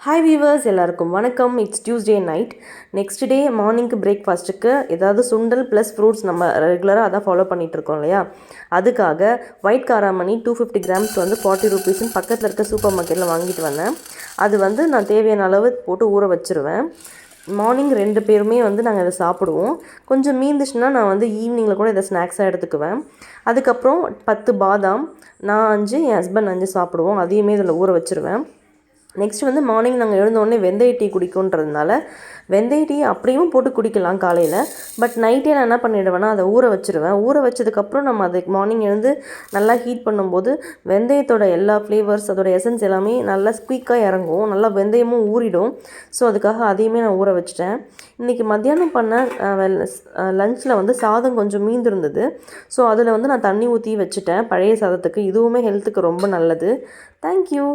Hi viewers, எல்லாருக்கும் வணக்கம். It's Tuesday night. Next day மார்னிங்க்கு பிரேக்ஃபாஸ்ட்டுக்கு ஏதாவது சுண்டல் ப்ளஸ் ஃப்ரூட்ஸ் நம்ம ரெகுலராக அதான் ஃபாலோ பண்ணிகிட்ருக்கோம் இல்லையா. அதுக்காக ஒயிட் காராமணி 250 கிராம்ஸ் வந்து 40 ருபீஸ்ன்னு பக்கத்தில் இருக்க சூப்பர் மார்க்கெட்டில் வாங்கிட்டு வந்தேன். அது வந்து நான் தேவையான அளவு போட்டு ஊற வச்சுருவேன். மார்னிங் 2 பேருமே வந்து நாங்கள் இதை சாப்பிடுவோம். கொஞ்சம் மீந்துச்சுன்னா நான் வந்து ஈவினிங்கில் கூட இதை ஸ்நாக்ஸாக எடுத்துக்குவேன். அதுக்கப்புறம் 10 பாதாம், நான் 5, என் ஹஸ்பண்ட் 5 சாப்பிடுவோம். அதையுமே இதில் ஊற வச்சுருவேன். நெக்ஸ்ட் வந்து மார்னிங் நாங்கள் எழுந்தோடனே வெந்தய டீ குடிக்கும்ன்றதுனால வெந்தய டீ அப்படியும் போட்டு குடிக்கலாம் காலையில். பட் நைட்டே நான் என்ன பண்ணிவிடுவேன்னா அதை ஊற வச்சுருவேன். ஊற வச்சதுக்கப்புறம் நம்ம அதுக்கு மார்னிங் எழுந்து நல்லா ஹீட் பண்ணும்போது வெந்தயத்தோட எல்லா ஃப்ளேவர்ஸ், அதோட எசன்ஸ் எல்லாமே நல்லா ஸ்குயிக்காக இறங்கும், நல்லா வெந்தயமும் ஊறிடும். ஸோ அதுக்காக அதையுமே நான் ஊற வச்சுட்டேன். இன்றைக்கி மத்தியானம் பண்ண லஞ்சில் வந்து சாதம் கொஞ்சம் மீந்திருந்தது. ஸோ அதில் வந்து நான் தண்ணி ஊற்றி வச்சுட்டேன் பழைய சாதத்துக்கு. இதுவுமே ஹெல்த்துக்கு ரொம்ப நல்லது. தேங்க்யூ.